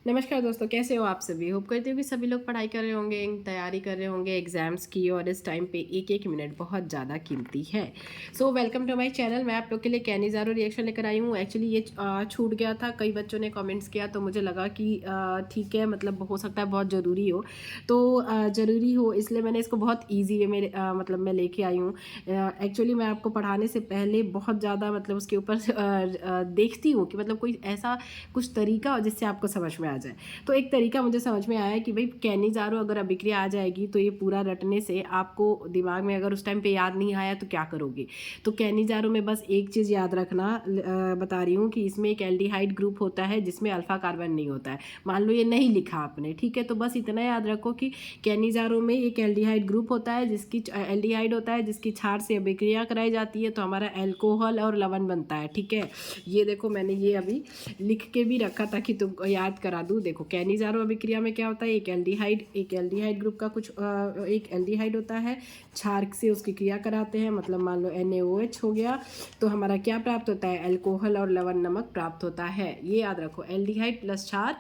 नमस्कार दोस्तों, कैसे हो आप सभी। होप करते हो कि सभी लोग पढ़ाई कर रहे होंगे, तैयारी कर रहे होंगे एग्जाम्स की। और इस टाइम पे एक एक मिनट बहुत ज़्यादा कीमती है। So welcome to my channel. मैं आप लोग के लिए कैनिज़ारो रिएक्शन लेकर आई हूँ। एक्चुअली ये छूट गया था, कई बच्चों ने कमेंट्स किया तो मुझे लगा कि ठीक है, मतलब हो सकता है बहुत ज़रूरी हो, तो ज़रूरी हो इसलिए मैंने इसको बहुत ईजी वे में मतलब मैं लेके आई हूँ। एक्चुअली मैं आपको पढ़ाने से पहले बहुत ज़्यादा मतलब उसके ऊपर देखती हूँ कि मतलब कोई ऐसा कुछ तरीका हो जिससे आपको समझ में आ जाए। तो एक तरीका मुझे समझ में आया कि भाई कैनिज़ारो अगर अभिक्रिया आ जाएगी तो ये पूरा रटने से आपको दिमाग में अगर उस टाइम पे याद नहीं आया तो क्या करोगे। तो कैनिज़ारो में बस एक चीज़ याद रखना, बता रही हूँ कि इसमें एक एल्डिहाइड ग्रुप होता है जिसमें अल्फा कार्बन नहीं होता है। मान लो ये नहीं लिखा आपने, ठीक है, तो बस इतना याद रखो कि कैनिज़ारो में एक एल्डिहाइड ग्रुप होता है जिसकी एल्डिहाइड होता है जिसकी क्षार से अभिक्रिया कराई जाती है तो हमारा एल्कोहल और लवण बनता है। ठीक है, ये देखो मैंने ये अभी लिख के भी रखा ताकि तुमको याद करा दूँ। देखो कैनिज़ारो अभिक्रिया में क्या होता है, एक एल्डिहाइड ग्रुप का कुछ एक एल्डिहाइड होता है, क्षार से उसकी क्रिया कराते हैं, मतलब मान लो NaOH हो गया, तो हमारा क्या प्राप्त होता है, एल्कोहल और लवण नमक प्राप्त होता है। ये याद रखो, एल्डिहाइड प्लस क्षार।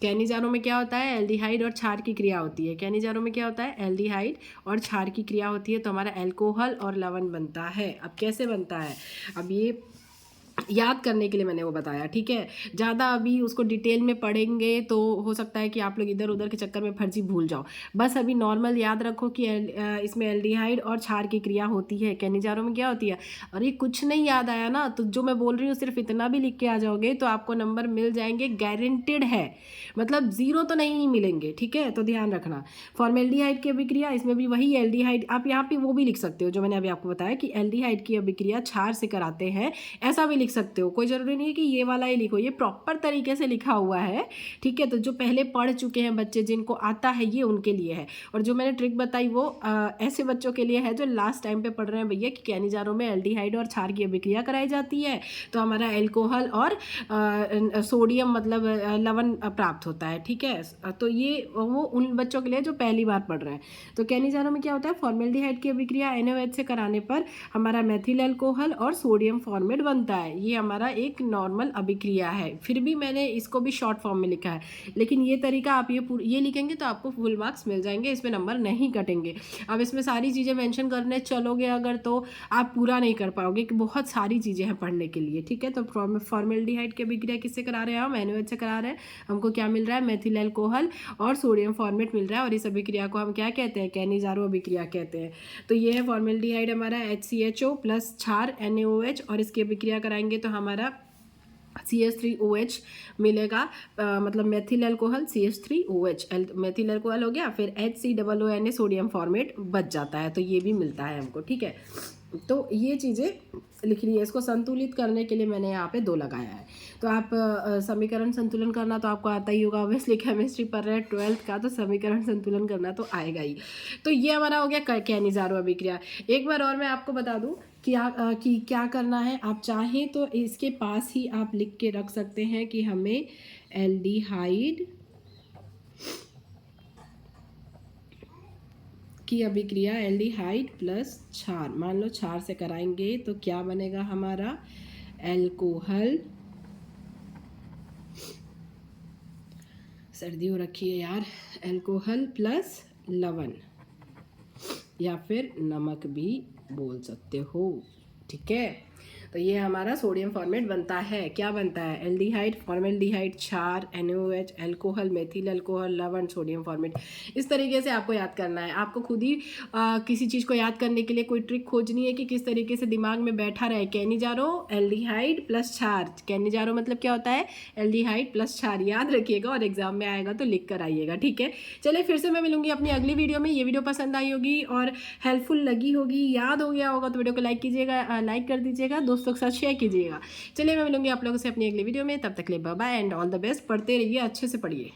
कैनिज़ारो में क्या होता है, एल्डिहाइड और क्षार की क्रिया होती है। कैनिज़ारो में क्या होता है, एल्डिहाइड और क्षार की क्रिया होती है तो हमारा एल्कोहल और लवण बनता है। अब कैसे बनता है, अब ये याद करने के लिए मैंने वो बताया। ठीक है, ज़्यादा अभी उसको डिटेल में पढ़ेंगे तो हो सकता है कि आप लोग इधर उधर के चक्कर में फर्जी भूल जाओ। बस अभी नॉर्मल याद रखो कि इसमें एल्डिहाइड और क्षार की क्रिया होती है। कैनिज़ारो में क्या होती है। अरे कुछ नहीं याद आया ना, तो जो मैं बोल रही हूँ सिर्फ इतना भी लिख के आ जाओगे तो आपको नंबर मिल जाएंगे, गारंटेड है, मतलब ज़ीरो तो नहीं मिलेंगे। ठीक है, तो ध्यान रखना। फॉर्मेल्डिहाइड की अभिक्रिया, इसमें भी वही एल्डिहाइड, आप यहाँ पे वो भी लिख सकते हो जो मैंने अभी आपको बताया कि एल्डिहाइड की अभिक्रिया क्षार से कराते हैं, ऐसा भी लिख सकते हो। कोई ज़रूरी नहीं है कि ये वाला ही लिखो, ये प्रॉपर तरीके से लिखा हुआ है। ठीक है, तो जो पहले पढ़ चुके हैं बच्चे, जिनको आता है, ये उनके लिए है। और जो मैंने ट्रिक बताई वो ऐसे बच्चों के लिए है जो लास्ट टाइम पे पढ़ रहे हैं भैया कि कैनिज़ारो में एल्डिहाइड और क्षार की अभिक्रिया कराई जाती है तो हमारा एल्कोहल और सोडियम मतलब लवण प्राप्त होता है। ठीक है, तो ये वो उन बच्चों के लिए जो पहली बार पढ़ रहे हैं। तो कैनिज़ारो में क्या होता है, फॉर्मेल्डिहाइड की अभिक्रिया NaOH से कराने पर हमारा मेथिल अल्कोहल और सोडियम फॉर्मेट बनता है। ये हमारा एक नॉर्मल अभिक्रिया है, फिर भी मैंने इसको भी शॉर्ट फॉर्म में लिखा है। लेकिन ये तरीका आप ये लिखेंगे तो आपको फुल मार्क्स मिल जाएंगे, इसमें नंबर नहीं कटेंगे। अब इसमें सारी चीज़ें मेंशन करने चलोगे अगर तो आप पूरा नहीं कर पाओगे कि बहुत सारी चीज़ें हैं पढ़ने के लिए। ठीक है, तो फॉर्मेल्डिहाइड की अभिक्रिया किससे करा रहे हैं हम, NaOH से करा रहे हैं। हमको क्या मिल रहा है, मेथिल अल्कोहल और सोडियम फॉर्मेट मिल रहा है, और इस अभिक्रिया को हम क्या कहते हैं, कैनिज़ारो अभिक्रिया कहते हैं। तो ये है फॉर्मेल्डिहाइड हमारा HCHO प्लस क्षार NaOH, और इसकी अभिक्रिया कराएंगे तो हमारा CH3OH मिलेगा, मतलब methyl alcohol CH3OH, methyl alcohol हो गया, फिर HCOONA सोडियम फॉर्मेट बच जाता है, तो ये भी मिलता है हमको। ठीक है, तो ये चीज़ें लिखनी है। इसको संतुलित करने के लिए मैंने यहाँ पे 2 लगाया है। तो आप समीकरण संतुलन करना तो आपको आता ही होगा, ऑब्वियसली केमिस्ट्री पढ़ रहे हैं 12th का, तो समीकरण संतुलन करना तो आएगा ही। तो ये हमारा हो गया कैनिज़ारो अभिक्रिया। एक बार और मैं आपको बता दूं कि क्या करना है। आप चाहें तो इसके पास ही आप लिख के रख सकते हैं कि हमें एल्डिहाइड की अभिक्रिया एल्डिहाइड प्लस क्षार, मान लो क्षार से कराएंगे तो क्या बनेगा हमारा, एल्कोहल, सर्दी हो रखी है यार, एल्कोहल प्लस लवण, या फिर नमक भी बोल सकते हो। ठीक है, तो ये हमारा सोडियम फॉर्मेट बनता है। क्या बनता है, एल्डिहाइड, फॉर्मेल्डिहाइड, क्षार, NaOH, अल्कोहल, मेथिल अल्कोहल, लवण, सोडियम फॉर्मेट। इस तरीके से आपको याद करना है। आपको खुद ही किसी चीज़ को याद करने के लिए कोई ट्रिक खोजनी है कि किस तरीके से दिमाग में बैठा रहे। कैनिज़ारो एल्डिहाइड प्लस क्षार, कैनिज़ारो मतलब क्या होता है, एल्डिहाइड प्लस क्षार, याद रखिएगा और एग्जाम में आएगा तो लिख कर आइएगा। ठीक है, चलिए फिर से मैं मिलूंगी अपनी अगली वीडियो में। ये वीडियो पसंद आई होगी और हेल्पफुल लगी होगी, याद हो गया होगा तो वीडियो को लाइक कीजिएगा, लाइक कर दीजिएगा, दोस्तों के साथ शेयर कीजिएगा। चलिए मैं मिलूंगी आप लोगों से अपनी अगली वीडियो में, तब तक के लिए bye bye and all the best. पढ़ते रहिए, अच्छे से पढ़िए।